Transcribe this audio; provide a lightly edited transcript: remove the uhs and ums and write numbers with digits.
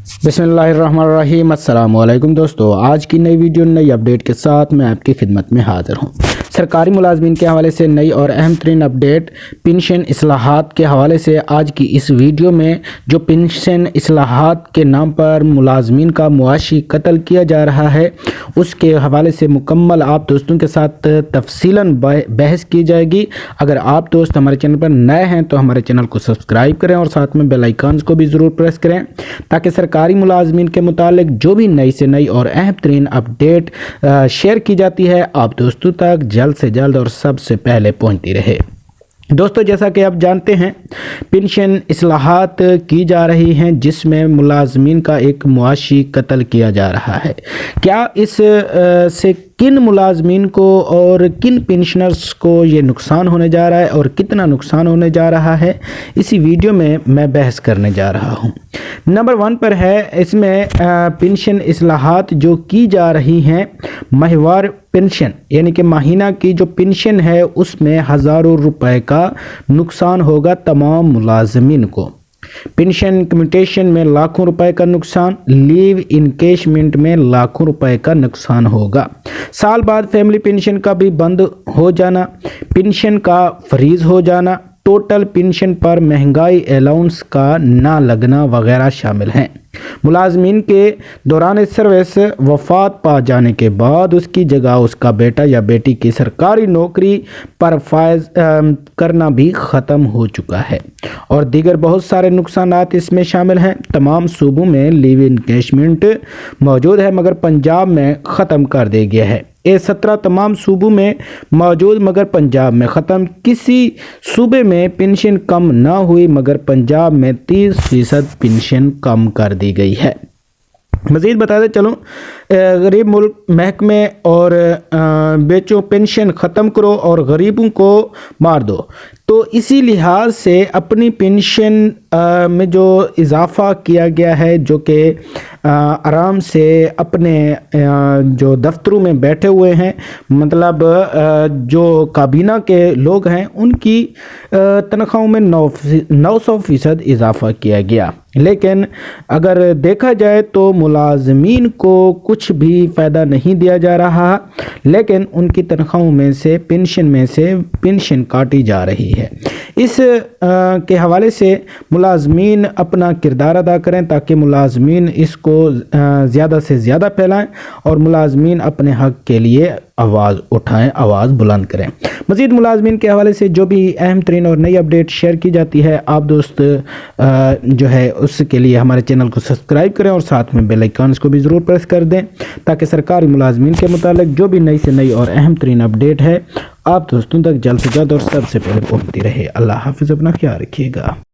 बिस्मिल्लाहिर्रहमानिर्रहीम। अस्सलाम वालेकुम दोस्तों, आज की नई वीडियो नई अपडेट के साथ मैं आपकी खिदमत में हाज़िर हूँ। सरकारी मुलाजमीन के हवाले से नई और अहम तरीन अपडेट पेंशन इस्लाहात के हवाले से आज की इस वीडियो में जो पेंशन इस्लाहात के नाम पर मुलाजमीन का मुआशी कत्ल किया जा रहा है उसके हवाले से मुकम्मल आप दोस्तों के साथ तफसीलन बहस की जाएगी। अगर आप दोस्त हमारे चैनल पर नए हैं तो हमारे चैनल को सब्सक्राइब करें और साथ में बेल आइकन को भी ज़रूर प्रेस करें ताकि सरकारी मुलाजमीन के मुतालिक जो भी नई से नई और अहम तरीन अपडेट शेयर की जाती है आप दोस्तों तक जल्द से जल्द और सबसे पहले पहुंचती रहे। दोस्तों, जैसा कि आप जानते हैं पेंशन इस्लाहात की जा रही हैं जिसमें मुलाजमीन का एक मुआशी कत्ल किया जा रहा है। क्या इस से किन मुलाजमीन को और किन पेंशनर्स को ये नुकसान होने जा रहा है और कितना नुकसान होने जा रहा है, इसी वीडियो में मैं बहस करने जा रहा हूँ। नंबर 1 पर है इसमें पेंशन इस्लाहात जो की जा रही हैं, माहवार पेंशन यानी कि महीना की जो पेंशन है उसमें हज़ारों रुपए का नुकसान होगा तमाम मुलाजमीन को। पेंशन कम्यूटेशन में लाखों रुपए का नुकसान, लीव इनकेशमेंट में लाखों रुपए का नुकसान होगा। साल बाद फैमिली पेंशन का भी बंद हो जाना, पेंशन का फ्रीज हो जाना, टोटल पेंशन पर महंगाई अलाउंस का ना लगना वगैरह शामिल हैं। मुलाजमीन के दौरान सर्विस वफात पा जाने के बाद उसकी जगह उसका बेटा या बेटी की सरकारी नौकरी पर फायज करना भी ख़त्म हो चुका है और दीगर बहुत सारे नुकसानात इसमें शामिल हैं। तमाम सूबों में लीव इनकेशमेंट मौजूद है मगर पंजाब में ख़त्म कर दिया गया है। ये 17 तमाम सूबों में मौजूद मगर पंजाब में ख़त्म। किसी सूबे में पेंशन कम ना हुई मगर पंजाब में 30% पेंशन कम कर दी गई है। मज़ीद बताते चलो, गरीब मुल्क महकमे और बेचो पेंशन ख़त्म करो और गरीबों को मार दो। तो इसी लिहाज से अपनी पेंशन में जो इजाफ़ा किया गया है जो कि आराम से अपने जो दफ्तरों में बैठे हुए हैं, मतलब जो काबीना के लोग हैं उनकी तनख्वाहों में 900% इजाफ़ा किया गया। लेकिन अगर देखा जाए तो मुलाजमीन को कुछ भी फ़ायदा नहीं दिया जा रहा, लेकिन उनकी तनख्वाहों में से पेंशन काटी जा रही है। इस के हवाले से मुलाजमीन अपना किरदार अदा करें ताकि मुलाजमीन इसको ज़्यादा से ज़्यादा फैलाएं और मुलाजमीन अपने हक़ के लिए आवाज़ उठाएं, आवाज़ बुलंद करें। मज़ीद मुलाजमीन के हवाले से जो भी अहम तरीन और नई अपडेट शेयर की जाती है आप दोस्त जो है उसके लिए हमारे चैनल को सब्सक्राइब करें और साथ में बेल आइकन को भी ज़रूर प्रेस कर दें ताकि सरकारी मुलाजमीन के मुतालिक जो भी नई से नई और अहम तरीन अपडेट है आप दोस्तों तक जल्द से जल्द और सबसे पहले पहुँचती रहे। अल्लाह हाफ़िज़, अपना ख्याल रखिएगा।